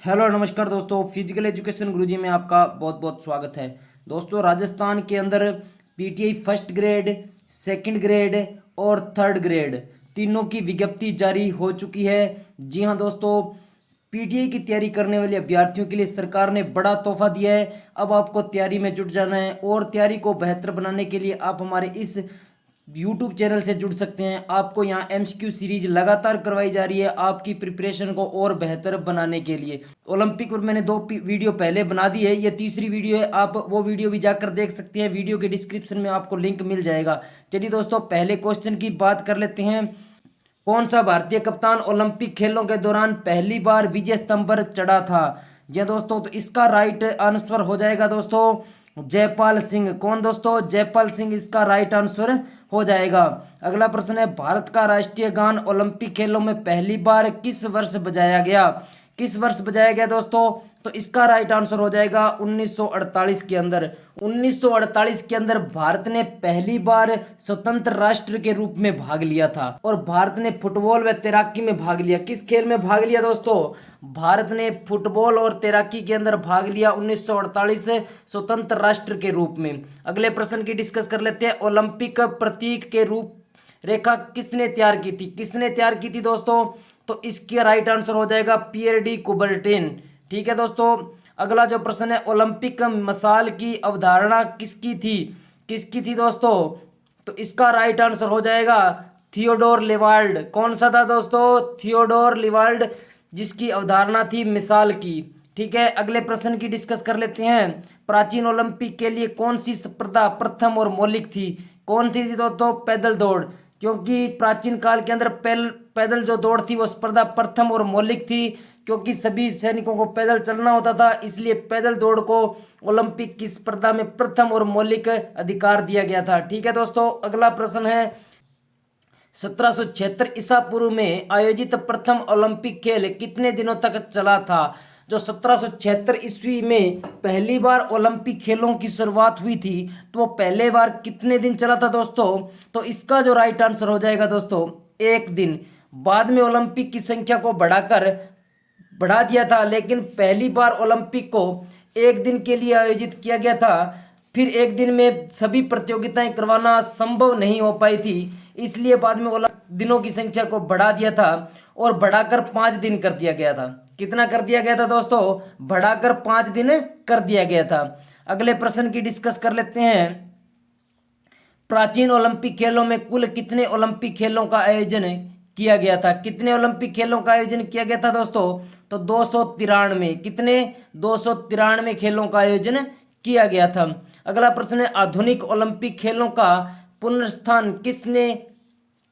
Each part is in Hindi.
हेलो नमस्कार दोस्तों, फिजिकल एजुकेशन गुरुजी में आपका बहुत बहुत स्वागत है। दोस्तों, राजस्थान के अंदर PTI first grade, second grade और थर्ड ग्रेड तीनों की विज्ञप्ति जारी हो चुकी है। जी हाँ दोस्तों, पीटीआई की तैयारी करने वाले अभ्यर्थियों के लिए सरकार ने बड़ा तोहफा दिया है। अब आपको तैयारी में जुट जाना है और तैयारी को बेहतर बनाने के लिए आप हमारे इस यूट्यूब चैनल से जुड़ सकते हैं। आपको यहाँ एमसीक्यू सीरीज लगातार करवाई जा रही है आपकी प्रिपरेशन को और बेहतर बनाने के लिए। ओलंपिक पर मैंने दो वीडियो पहले बना दी है, ये तीसरी वीडियो है। आप वो वीडियो भी जाकर देख सकते हैं, वीडियो के डिस्क्रिप्शन में आपको लिंक मिल जाएगा। चलिए दोस्तों, पहले क्वेश्चन की बात कर लेते हैं। कौन सा भारतीय कप्तान ओलंपिक खेलों के दौरान पहली बार विजय स्तंभ पर चढ़ा था? जी दोस्तों, तो इसका राइट आंसर हो जाएगा दोस्तों जयपाल सिंह। कौन दोस्तों? जयपाल सिंह इसका राइट आंसर हो जाएगा। अगला प्रश्न है, भारत का राष्ट्रीय गान ओलंपिक खेलों में पहली बार किस वर्ष बजाया गया? किस वर्ष बजाया गया दोस्तों? तो इसका राइट आंसर हो जाएगा 1948 के अंदर। 1948 के अंदर भारत ने पहली बार स्वतंत्र राष्ट्र के रूप में भाग लिया था और भारत ने फुटबॉल व तैराकी में भाग लिया। किस खेल में भाग लिया दोस्तों? भारत ने फुटबॉल और तैराकी के अंदर भाग लिया 1948 स्वतंत्र राष्ट्र के रूप में। अगले प्रश्न की डिस्कस कर लेते हैं। ओलंपिक प्रतीक के रूप रेखा किसने तैयार की थी? किसने तैयार की थी दोस्तों? तो इसका राइट आंसर हो जाएगा पियर डी कुबर्टिन। ठीक है दोस्तों, अगला जो प्रश्न है, ओलंपिक मशाल की अवधारणा किसकी थी? किसकी थी दोस्तों? तो इसका राइट आंसर हो जाएगा थियोडोर लिवाल्ड। कौन सा था दोस्तों? थियोडोर लिवाल्ड, जिसकी अवधारणा थी मिसाल की। ठीक है, अगले प्रश्न की डिस्कस कर लेते हैं। प्राचीन ओलंपिक के लिए कौन सी स्पर्धा प्रथम और मौलिक थी? कौन सी थी दोस्तों? पैदल दौड़, क्योंकि प्राचीन काल के अंदर पैदल जो दौड़ थी वो स्पर्धा प्रथम और मौलिक थी, क्योंकि सभी सैनिकों को पैदल चलना होता था, इसलिए पैदल दौड़ को ओलंपिक की स्पर्धा में प्रथम और मौलिक अधिकार दिया गया था। ठीक है दोस्तों, अगला प्रश्न है, 1776 ईसा पूर्व में आयोजित प्रथम ओलंपिक खेल कितने दिनों तक चला था? जो 1776 ईस्वी में पहली बार ओलंपिक खेलों की शुरुआत हुई थी, तो वो पहले बार कितने दिन चला था दोस्तों? तो इसका जो राइट आंसर हो जाएगा दोस्तों, एक दिन। बाद में ओलंपिक की संख्या को बढ़ा दिया था, लेकिन पहली बार ओलंपिक को एक दिन के लिए आयोजित किया गया था। फिर एक दिन में सभी प्रतियोगिताएं करवाना संभव नहीं हो पाई थी, इसलिए बाद में दिनों की संख्या को बढ़ा दिया था और बढ़ाकर 5 दिन कर दिया गया था। कितना कर दिया गया था दोस्तों? बढ़ाकर 5 दिन कर दिया गया था। अगले प्रश्न की डिस्कस कर लेते हैं। प्राचीन ओलंपिक खेलों में कुल कितने ओलंपिक खेलों का आयोजन किया गया था? कितने ओलंपिक खेलों का आयोजन किया गया था दोस्तों? तो 293। कितने? 293 खेलों का आयोजन किया गया था। अगला प्रश्न है, आधुनिक ओलंपिक खेलों का पुनर्स्थान किसने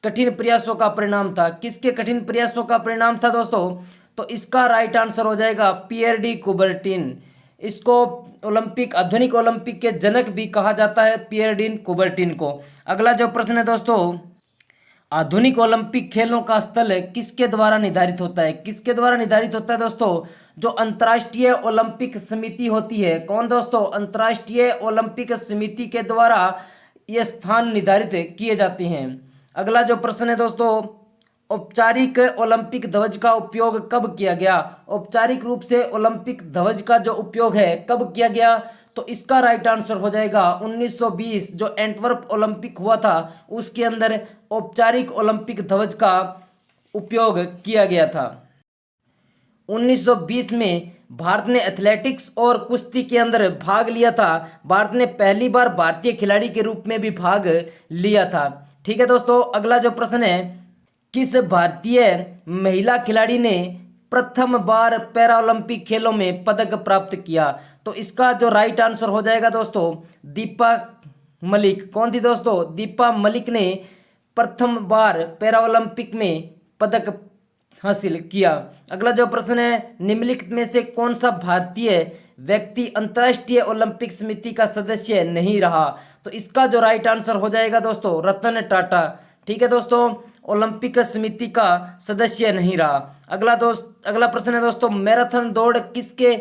कठिन प्रयासों का परिणाम था? किसके कठिन प्रयासों का परिणाम था दोस्तों? तो इसका राइट आंसर हो जाएगा पियर डी कुबर्टिन। इसको आधुनिक ओलंपिक के जनक भी कहा जाता है, पियर डी कुबर्टिन को। अगला जो प्रश्न है दोस्तों, आधुनिक ओलंपिक खेलों का स्थल किसके द्वारा निर्धारित होता है? किसके द्वारा निर्धारित होता है दोस्तों? जो अंतर्राष्ट्रीय ओलंपिक समिति होती है। कौन दोस्तों? अंतर्राष्ट्रीय ओलंपिक समिति के द्वारा ये स्थान निर्धारित किए जाते हैं। अगला जो प्रश्न है दोस्तों, औपचारिक ओलंपिक ध्वज का उपयोग कब किया गया? औपचारिक रूप से ओलंपिक ध्वज का जो उपयोग है कब किया गया? तो इसका राइट आंसर हो जाएगा 1920, जो एंटवर्प ओलंपिक हुआ था उसके अंदर औपचारिक ओलंपिक ध्वज का उपयोग किया गया था। 1920 में भारत ने एथलेटिक्स और कुश्ती के अंदर भाग लिया था। भारत ने पहली बार भारतीय खिलाड़ी के रूप में भी भाग लिया था। ठीक है दोस्तों, अगला जो प्रश्न है, किस भारतीय महिला खिलाड़ी ने प्रथम बार पैरा ओलंपिक खेलों में पदक प्राप्त किया? तो इसका जो राइट आंसर हो जाएगा दोस्तों, दीपा मलिक। कौन थी दोस्तों? दीपा मलिक ने प्रथम बार पैरा ओलंपिक में पदक हासिल किया। अगला जो प्रश्न है, निम्नलिखित में से कौन सा भारतीय व्यक्ति अंतर्राष्ट्रीय ओलंपिक समिति का सदस्य नहीं रहा? तो इसका जो राइट आंसर हो जाएगा दोस्तों, रतन टाटा। ठीक है दोस्तों, ओलंपिक समिति का सदस्य नहीं रहा। अगला प्रश्न है दोस्तों, मैराथन दौड़ किसके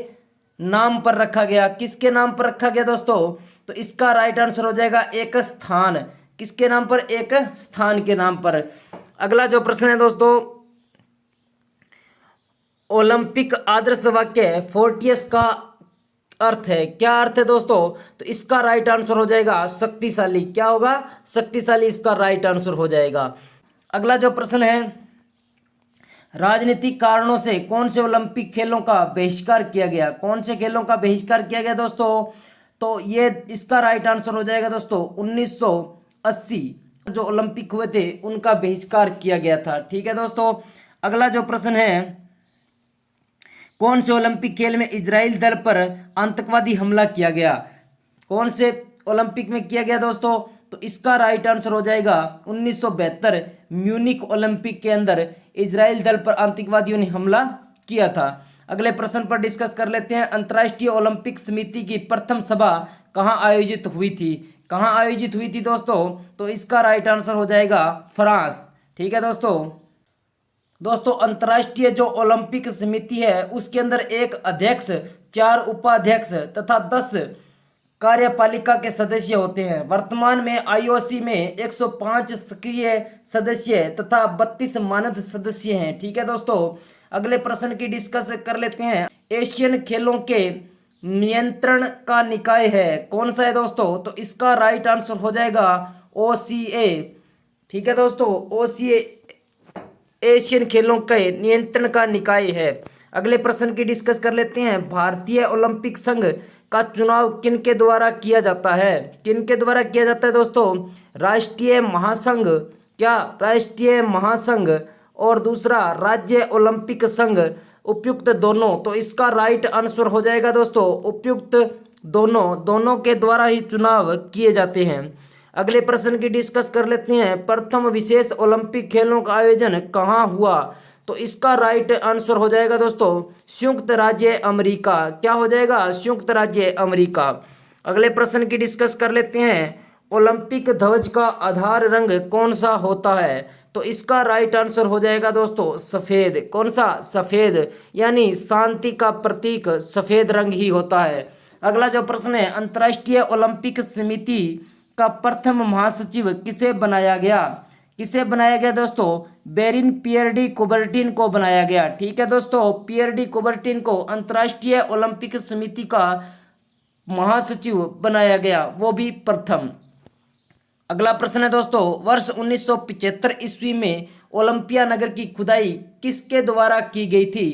नाम पर रखा गया? किसके नाम पर रखा गया दोस्तों? तो इसका राइट आंसर हो जाएगा एक स्थान। किसके नाम पर? एक स्थान के नाम पर। अगला जो प्रश्न है दोस्तों, ओलंपिक आदर्श वाक्य 40 का अर्थ है, क्या अर्थ है दोस्तों? तो इसका राइट आंसर हो जाएगा शक्तिशाली। क्या होगा? शक्तिशाली इसका राइट आंसर हो जाएगा। अगला जो प्रश्न है, राजनीतिक कारणों से कौन से ओलंपिक खेलों का बहिष्कार किया गया? कौन से खेलों का बहिष्कार किया गया दोस्तों? तो ये इसका राइट आंसर हो जाएगा दोस्तों 1980 जो ओलंपिक हुए थे उनका बहिष्कार किया गया था। ठीक है दोस्तों। अगला जो प्रश्न है, कौन से ओलंपिक खेल में इजराइल दल पर आतंकवादी हमला किया गया? कौन से ओलंपिक में किया गया दोस्तों? तो इसका राइट आंसर हो जाएगा 1972 म्यूनिक ओलंपिक के अंदर इजराइल दल पर आतंकवादियों ने हमला किया था। अगले प्रश्न पर डिस्कस कर लेते हैं। अंतर्राष्ट्रीय ओलंपिक समिति की प्रथम सभा कहाँ आयोजित हुई थी? कहाँ आयोजित हुई थी दोस्तों? तो इसका राइट आंसर हो जाएगा फ्रांस। ठीक है दोस्तों अंतर्राष्ट्रीय जो ओलंपिक समिति है उसके अंदर एक अध्यक्ष, 4 उपाध्यक्ष तथा 10 कार्यपालिका के सदस्य होते हैं। वर्तमान में आईओसी में 105 सक्रिय सदस्य तथा 32 मानद सदस्य हैं। ठीक है दोस्तों। अगले प्रश्न की डिस्कस कर लेते हैं। एशियन खेलों के नियंत्रण का निकाय है, कौन सा है दोस्तों? तो इसका राइट आंसर हो जाएगा ओसीए। ठीक है दोस्तों, ओसीए एशियन खेलों के नियंत्रण का निकाय है। अगले प्रश्न की डिस्कस कर लेते हैं। भारतीय ओलंपिक संघ का चुनाव किन के द्वारा किया जाता है? किन के द्वारा किया जाता है दोस्तों? राष्ट्रीय महासंघ, क्या? राष्ट्रीय महासंघ और दूसरा राज्य ओलंपिक संघ, उपयुक्त दोनों। तो इसका राइट आंसर हो जाएगा दोस्तों उपयुक्त दोनों के द्वारा ही चुनाव किए जाते हैं। अगले प्रश्न की डिस्कस कर लेते हैं। प्रथम विशेष ओलंपिक खेलों का आयोजन कहाँ हुआ? तो इसका राइट आंसर हो जाएगा दोस्तों संयुक्त राज्य अमेरिका। क्या हो जाएगा? संयुक्त राज्य अमेरिका। अगले प्रश्न की डिस्कस कर लेते हैं। ओलंपिक ध्वज का आधार रंग कौन सा होता है? तो इसका राइट आंसर हो जाएगा दोस्तों सफेद। कौन सा? सफेद, यानी शांति का प्रतीक सफेद रंग ही होता है। अगला जो प्रश्न है, अंतर्राष्ट्रीय ओलंपिक समिति का प्रथम महासचिव किसे बनाया गया? किसे बनाया गया दोस्तों? बेरिन पियर डी कुबर्टिन को बनाया गया। ठीक है दोस्तों, पियर डी कुबर्टिन को अंतर्राष्ट्रीय ओलंपिक समिति का महासचिव बनाया गया, वो भी प्रथम। अगला प्रश्न है दोस्तों, वर्ष 1975 ईस्वी में ओलंपिया नगर की खुदाई किसके द्वारा की गई थी?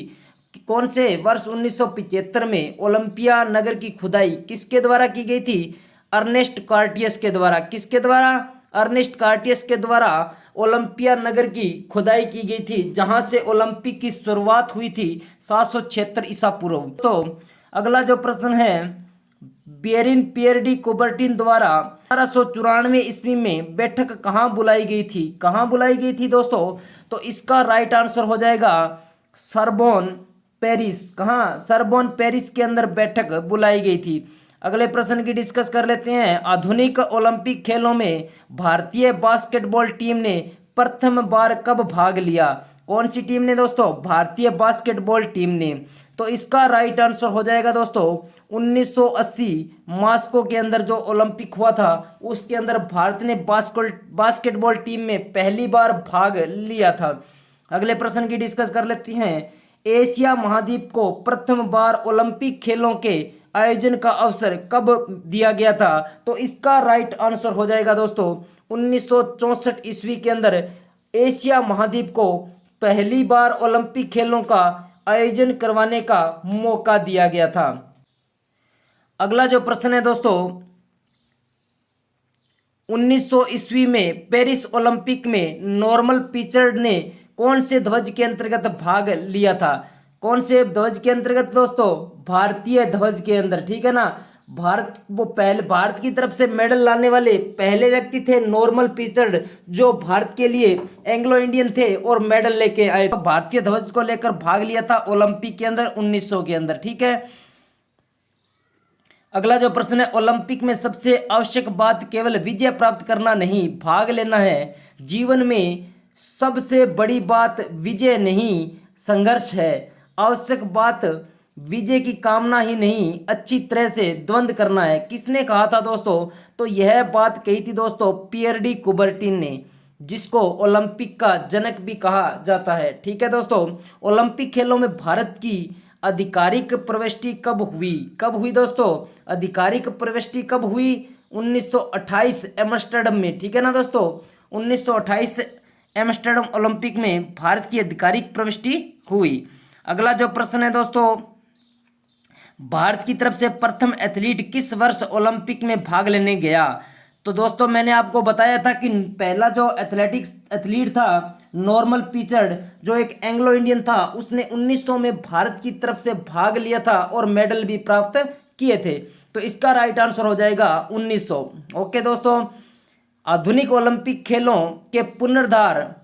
कौन से वर्ष 1975 में ओलंपिया नगर की खुदाई किसके द्वारा की गई थी? अर्नेस्ट कार्टियस के द्वारा। किसके द्वारा? अर्नेस्ट कार्टियस के द्वारा ओलंपिया नगर की खुदाई की गई थी, जहां से ओलंपिक की शुरुआत हुई थी 776 ईसा पूर्व। तो अगला जो प्रश्न है, बेरिन पियर डी कुबर्टिन द्वारा 1894 ईस्वी में बैठक कहाँ बुलाई गई थी? कहाँ बुलाई गई थी दोस्तों? तो इसका राइट आंसर हो जाएगा सरबोन पेरिस। कहाँ? सरबोन पेरिस के अंदर बैठक बुलाई गई थी। अगले प्रश्न की डिस्कस कर लेते हैं। आधुनिक ओलंपिक खेलों में भारतीय बास्केटबॉल टीम ने प्रथम बार कब भाग लिया? कौन सी टीम ने दोस्तों? भारतीय बास्केटबॉल टीम ने। तो इसका राइट आंसर हो जाएगा दोस्तों 1980 मॉस्को के अंदर जो ओलंपिक हुआ था उसके अंदर भारत ने बास्केटबॉल टीम में पहली बार भाग लिया था। अगले प्रश्न की डिस्कस कर लेते हैं। एशिया महाद्वीप को प्रथम बार ओलंपिक खेलों के आयोजन का अवसर कब दिया गया था? तो इसका राइट आंसर हो जाएगा दोस्तों 1964 ईस्वी के अंदर एशिया महाद्वीप को पहली बार ओलंपिक खेलों का आयोजन करवाने का मौका दिया गया था। अगला जो प्रश्न है दोस्तों, 1900 ईस्वी में पेरिस ओलंपिक में नॉर्मल पिचर्ड ने कौन से ध्वज के अंतर्गत भाग लिया था? कौन से ध्वज के अंतर्गत दोस्तों? भारतीय ध्वज के अंदर। ठीक है ना, भारत की तरफ से मेडल लाने वाले पहले व्यक्ति थे नॉर्मल पिचर्ड, जो भारत के लिए एंग्लो इंडियन थे और मेडल लेके आए। तो भारतीय ध्वज को लेकर भाग लिया था ओलंपिक के अंदर 1900 के अंदर। ठीक है। अगला जो प्रश्न है, ओलंपिक में सबसे आवश्यक बात केवल विजय प्राप्त करना नहीं, भाग लेना है। जीवन में सबसे बड़ी बात विजय नहीं संघर्ष है। आवश्यक बात विजय की कामना ही नहीं, अच्छी तरह से द्वंद्व करना है। किसने कहा था दोस्तों? तो यह बात कही थी दोस्तों पियर डी कुबर्टिन ने। जिसको ओलंपिक का जनक भी कहा जाता है। ठीक है दोस्तों, ओलंपिक खेलों में भारत की आधिकारिक प्रविष्टि कब हुई? कब हुई दोस्तों? आधिकारिक प्रविष्टि कब हुई? 1928 एम्स्टर्डम में। ठीक है ना दोस्तों, 1928 एम्स्टर्डम ओलंपिक में भारत की आधिकारिक प्रविष्टि हुई। अगला जो प्रश्न है दोस्तों, भारत की तरफ से प्रथम एथलीट किस वर्ष ओलंपिक में भाग लेने गया? तो दोस्तों मैंने आपको बताया था कि पहला जो एथलेटिक्स एथलीट था नॉर्मल पिचर्ड, जो एक एंग्लो इंडियन था, उसने 1900 में भारत की तरफ से भाग लिया था और मेडल भी प्राप्त किए थे। तो इसका राइट आंसर हो जाएगा 1900। ओके दोस्तों, आधुनिक ओलंपिक खेलों के पुनरुद्धार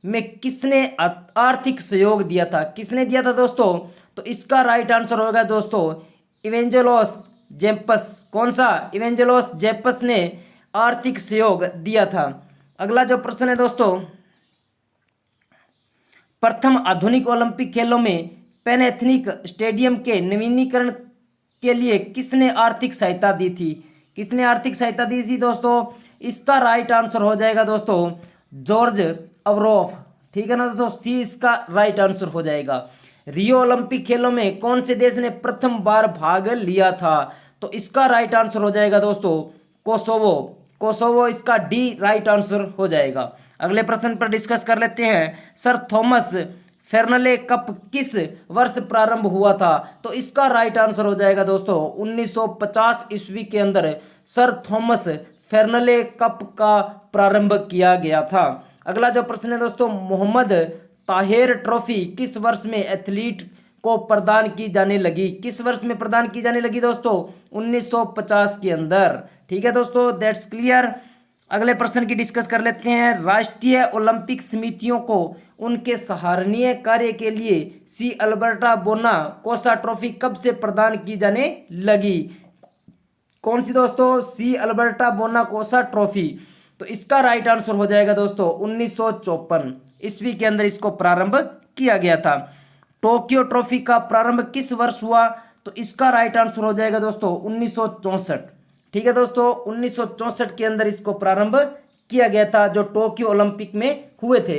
में किसने आर्थिक सहयोग दिया था? किसने दिया था दोस्तों? तो इसका राइट आंसर होगा दोस्तों इवेंजेलोस जेम्पस। कौन सा? इवेंजेलोस जेम्पस ने आर्थिक सहयोग दिया था। अगला जो प्रश्न है दोस्तों, प्रथम आधुनिक ओलंपिक खेलों में पैन एथनिक स्टेडियम के नवीनीकरण के लिए किसने आर्थिक सहायता दी थी? किसने आर्थिक सहायता दी थी दोस्तों? इसका राइट आंसर हो जाएगा दोस्तों जॉर्ज अवरोफ। ठीक है ना दोस्तों, सी इसका राइट आंसर हो जाएगा। रियो ओलंपिक खेलों में कौन से देश ने प्रथम बार भाग लिया था? तो इसका राइट आंसर हो जाएगा दोस्तों कोसोवो। कोसोवो इसका डी राइट आंसर हो जाएगा। अगले प्रश्न पर डिस्कस कर लेते हैं, सर थॉमस फेर्नले कप किस वर्ष प्रारंभ हुआ था? तो इसका राइट आंसर हो जाएगा दोस्तों 1950 ईस्वी के अंदर सर थॉमस फेर्नले कप का प्रारंभ किया गया था। अगला जो प्रश्न है दोस्तों, मोहम्मद ताहिर ट्रॉफी किस वर्ष में एथलीट को प्रदान की जाने लगी? किस वर्ष में प्रदान की जाने लगी दोस्तों? 1950 के अंदर। ठीक है दोस्तों, दैट्स क्लियर। अगले प्रश्न की डिस्कस कर लेते हैं, राष्ट्रीय ओलंपिक समितियों को उनके सराहनीय कार्य के लिए सी अल्बर्टा बोना कोसा ट्रॉफी कब से प्रदान की जाने लगी? कौन सी दोस्तों? सी अल्बर्टा बोना कोसा ट्रॉफी। तो इसका राइट आंसर हो जाएगा दोस्तों 1954 ईस्वी के अंदर इसको प्रारंभ किया गया था। टोक्यो ट्रॉफी का प्रारंभ किस वर्ष हुआ? तो इसका राइट आंसर हो जाएगा दोस्तों 1964। ठीक है दोस्तों, 1964 के अंदर इसको प्रारंभ किया गया था, जो टोक्यो ओलंपिक में हुए थे।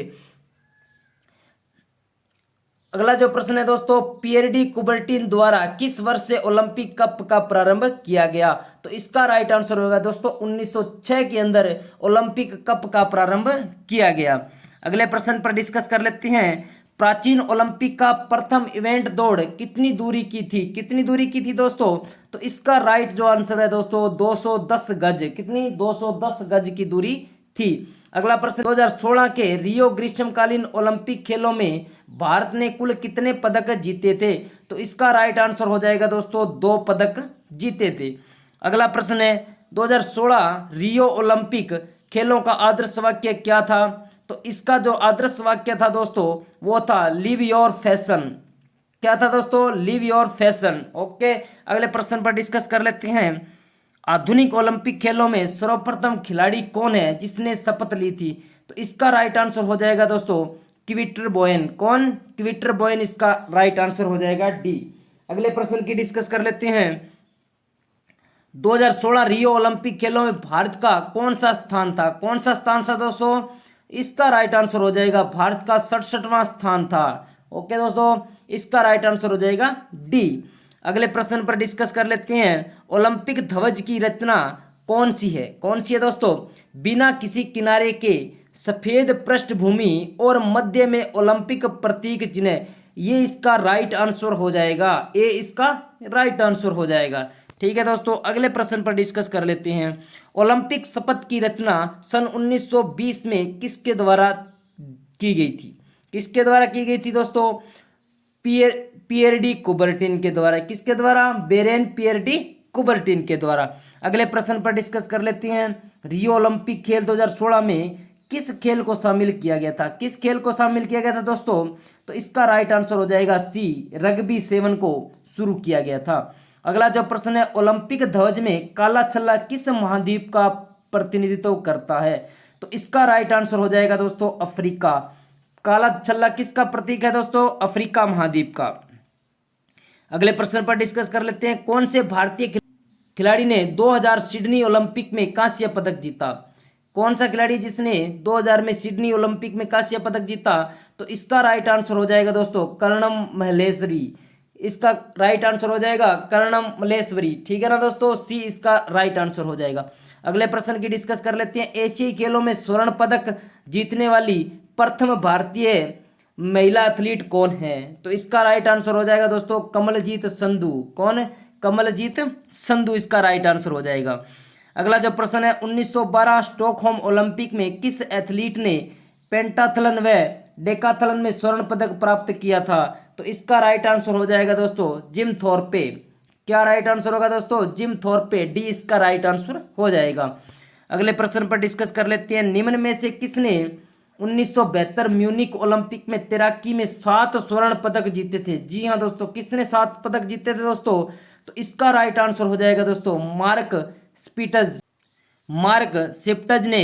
अगला जो प्रश्न है दोस्तों, पियर डी कुबर्टिन द्वारा किस वर्ष से ओलंपिक कप का प्रारंभ किया गया? तो इसका राइट आंसर होगा दोस्तों 1906 के अंदर ओलंपिक कप का प्रारंभ किया गया। अगले प्रश्न पर डिस्कस कर लेते हैं, प्राचीन ओलंपिक का प्रथम इवेंट दौड़ कितनी दूरी की थी? कितनी दूरी की थी दोस्तों? तो इसका राइट जो आंसर है दोस्तों 210 गज। कितनी? 210 गज की दूरी थी। अगला प्रश्न, 2016 के रियो ग्रीष्मकालीन ओलंपिक खेलों में भारत ने कुल कितने पदक जीते थे? तो इसका राइट आंसर हो जाएगा दोस्तों 2 पदक जीते थे। अगला प्रश्न है, 2016 रियो ओलंपिक खेलों का आदर्श वाक्य क्या था? तो इसका जो आदर्श वाक्य था दोस्तों वो था लिव योर फैशन। क्या था दोस्तों? Live your fashion. ओके, अगले प्रश्न पर डिस्कस कर लेते हैं, आधुनिक ओलंपिक खेलों में सर्वप्रथम खिलाड़ी कौन है जिसने शपथ ली थी? तो इसका राइट आंसर हो जाएगा दोस्तों क्विटर बोयन। कौन? क्विटर बोयन इसका राइट आंसर हो जाएगा डी। अगले प्रश्न की डिस्कस कर लेते हैं, 2016 रियो ओलंपिक खेलों में भारत का कौन सा स्थान था? कौन सा स्थान था दोस्तों? इसका राइट आंसर हो जाएगा भारत का 67वां स्थान था। ओके दोस्तों, इसका राइट आंसर हो जाएगा डी। अगले प्रश्न पर डिस्कस कर लेते हैं, ओलंपिक ध्वज की रचना कौन सी है? कौन सी है दोस्तों? बिना किसी किनारे के सफेद पृष्ठभूमि और मध्य में ओलंपिक प्रतीक चिन्ह। ये इसका राइट आंसर हो जाएगा, ए इसका राइट आंसर हो जाएगा। ठीक है दोस्तों, अगले प्रश्न पर डिस्कस कर लेते हैं, ओलंपिक शपथ की रचना सन 1920 में किसके द्वारा की गई थी? किसके द्वारा की गई थी दोस्तों? पियर डी कुबर्टिन के द्वारा। किसके द्वारा? बेरेन पियर डी कुबर्टिन के द्वारा। अगले प्रश्न पर डिस्कस कर लेते हैं, रियो ओलंपिक खेल 2016 में किस खेल को शामिल किया गया था? किस खेल को शामिल किया गया था दोस्तों? तो इसका राइट आंसर हो जाएगा सी, रग्बी 7 को शुरू किया गया था। अगला जो प्रश्न है, ओलंपिक ध्वज में काला छल्ला किस महाद्वीप का प्रतिनिधित्व करता है? तो इसका राइट आंसर हो जाएगा दोस्तों अफ्रीका। काला छल्ला किसका प्रतीक है दोस्तों? अफ्रीका महाद्वीप का। अगले प्रश्न पर डिस्कस कर लेते हैं, कौन से भारतीय खिलाड़ी ने 2000 सिडनी ओलंपिक में कांस्य पदक जीता? कौन सा खिलाड़ी जिसने 2000 में सिडनी ओलंपिक में कांस्य पदक जीता? तो इसका राइट आंसर हो जाएगा दोस्तों कर्णम मल्लेश्वरी। इसका राइट आंसर हो जाएगा कर्णम मल्लेश्वरी, ठीक है ना दोस्तों, सी इसका राइट आंसर हो जाएगा। अगले प्रश्न की डिस्कस कर लेते हैं। एशियाई खेलों में स्वर्ण पदक जीतने वाली प्रथम भारतीय महिला एथलीट कौन है? तो इसका राइट आंसर हो जाएगा दोस्तों कमलजीत संधू। कौन? कमलजीत संधू इसका राइट आंसर हो जाएगा। अगला जो प्रश्न है, 1912 स्टॉकहोम ओलंपिक में किस एथलीट ने पेंटाथलन व डेकाथलन में स्वर्ण पदक प्राप्त किया था? तो इसका राइट आंसर हो जाएगा दोस्तों जिम थॉर्पे। क्या राइट आंसर होगा दोस्तों? जिम थॉर्पे, डी इसका राइट आंसर हो जाएगा। अगले प्रश्न पर डिस्कस कर लेते हैं। निम्न में से किसने 1972 म्यूनिक ओलंपिक में तैराकी में 7 स्वर्ण पदक जीते थे? जी हाँ दोस्तों, किसने 7 पदक जीते थे दोस्तों? तो इसका राइट आंसर हो जाएगा दोस्तों मार्क स्पिटज। मार्क सिप्टज ने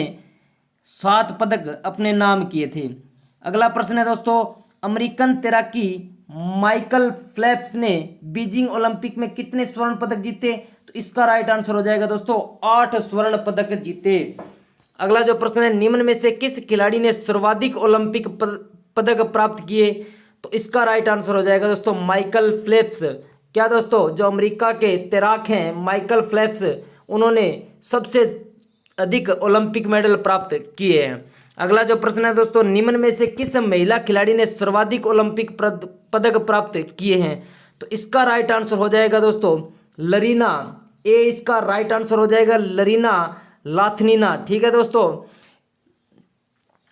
7 पदक अपने नाम किए थे। अगला प्रश्न है दोस्तों, अमेरिकन तैराकी माइकल फेल्प्स ने बीजिंग ओलंपिक में कितने स्वर्ण पदक जीते? तो इसका राइट आंसर हो जाएगा दोस्तों 8 स्वर्ण पदक जीते। अगला जो प्रश्न है, निम्न में से किस खिलाड़ी ने सर्वाधिक ओलंपिक पदक प्राप्त किए? तो इसका राइट आंसर हो जाएगा दोस्तों माइकल फेल्प्स। क्या दोस्तों, जो अमेरिका के तैराक हैं माइकल फेल्प्स, उन्होंने सबसे अधिक ओलंपिक मेडल प्राप्त किए हैं। अगला जो प्रश्न है दोस्तों, निम्न में से किस महिला खिलाड़ी ने सर्वाधिक ओलंपिक पदक प्राप्त किए हैं? तो इसका राइट आंसर हो जाएगा दोस्तों लरीना, ए इसका राइट आंसर हो जाएगा लरीना लाथनीना, ठीक है दोस्तों।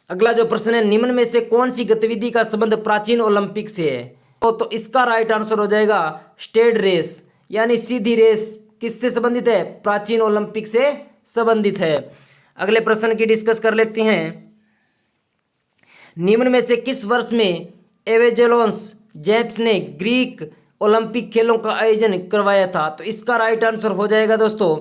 अगला जो प्रश्न है, निम्न में से कौन सी गतिविधि का संबंध प्राचीन ओलंपिक से है? तो इसका राइट आंसर हो जाएगा स्टेड रेस, यानी सीधी रेस किससे संबंधित है? प्राचीन ओलंपिक से संबंधित है। अगले प्रश्न की डिस्कस कर लेते हैं। निम्न में से किस वर्ष में एवेजेलोस जेम्स ने ग्रीक ओलंपिक खेलों का आयोजन करवाया था? तो इसका राइट आंसर हो जाएगा दोस्तों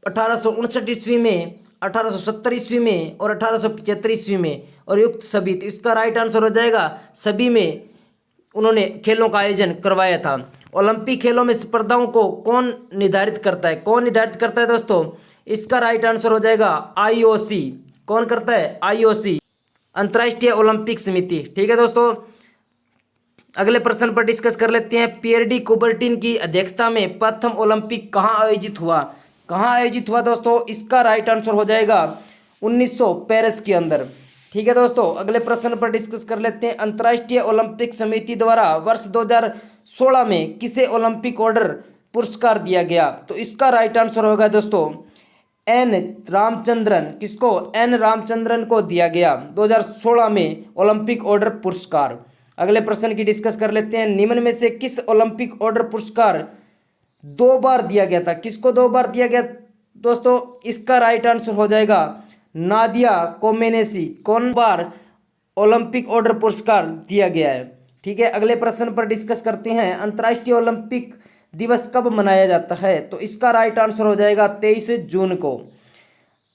1859 ईस्वी में, 1870 ईस्वी में और 1875 ईस्वी में, और युक्त सभी। तो इसका राइट आंसर हो जाएगा सभी में उन्होंने खेलों का आयोजन करवाया था। ओलंपिक खेलों में स्पर्धाओं को कौन निर्धारित करता है? कौन निर्धारित करता है दोस्तों? इसका राइट आंसर हो जाएगा आईओसी। कौन करता है? आईओसी, अंतर्राष्ट्रीय ओलंपिक समिति, ठीक है दोस्तों। अगले प्रश्न पर डिस्कस कर लेते हैं। पियर डी कुबर्टिन की अध्यक्षता में प्रथम ओलंपिक कहाँ आयोजित हुआ? कहाँ आयोजित हुआ दोस्तों? इसका राइट आंसर हो जाएगा 1900 पेरिस के अंदर, ठीक है दोस्तों। अगले प्रश्न पर डिस्कस कर लेते हैं। अंतर्राष्ट्रीय ओलंपिक समिति द्वारा वर्ष 2016 में किसे ओलंपिक ऑर्डर पुरस्कार दिया गया? तो इसका राइट आंसर होगा दोस्तों एन रामचंद्रन। किसको? एन रामचंद्रन को दिया गया 2016 में ओलंपिक ऑर्डर पुरस्कार। अगले प्रश्न की डिस्कस कर लेते हैं। निम्न में से किस ओलंपिक ऑर्डर पुरस्कार 2 बार दिया गया था? किसको 2 बार दिया गया दोस्तों? इसका राइट आंसर हो जाएगा नादिया कोमेनेसी। कौन बार ओलंपिक ऑर्डर पुरस्कार दिया गया है, ठीक है। अगले प्रश्न पर डिस्कस करते हैं। अंतर्राष्ट्रीय ओलंपिक दिवस कब मनाया जाता है? तो इसका राइट आंसर हो जाएगा 23 जून को।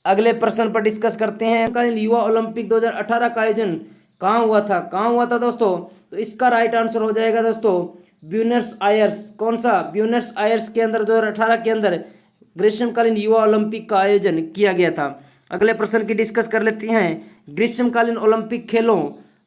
अगले प्रश्न पर डिस्कस करते हैं। युवा ओलंपिक 2018 का आयोजन कहाँ हुआ था? कहाँ हुआ था दोस्तों? तो इसका राइट आंसर हो जाएगा दोस्तों ब्यूनस आयर्स। कौन सा? ब्यूनस आयर्स के अंदर 2018 के अंदर ग्रीष्मकालीन युवा ओलंपिक का आयोजन किया गया था। अगले प्रश्न की डिस्कस कर लेते हैं। ग्रीष्मकालीन ओलंपिक खेलों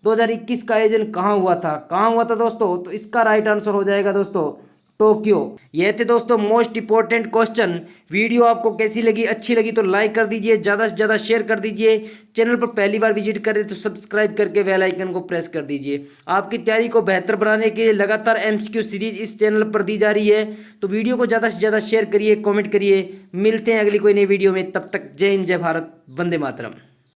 2021 का आयोजन कहाँ हुआ था? कहाँ हुआ था दोस्तों? तो इसका राइट आंसर हो जाएगा दोस्तों टोक्यो। ये थे दोस्तों मोस्ट इंपॉर्टेंट क्वेश्चन। वीडियो आपको कैसी लगी? अच्छी लगी तो लाइक कर दीजिए, ज़्यादा से ज़्यादा शेयर कर दीजिए। चैनल पर पहली बार विजिट करें तो सब्सक्राइब करके बेल आइकन को प्रेस कर दीजिए। आपकी तैयारी को बेहतर बनाने के लिए लगातार एमसीक्यू सीरीज इस चैनल पर दी जा रही है, तो वीडियो को ज़्यादा से ज़्यादा शेयर करिए, कॉमेंट करिए। मिलते हैं अगली कोई नई वीडियो में, तब तक जय हिंद, जय भारत, वंदे मातरम।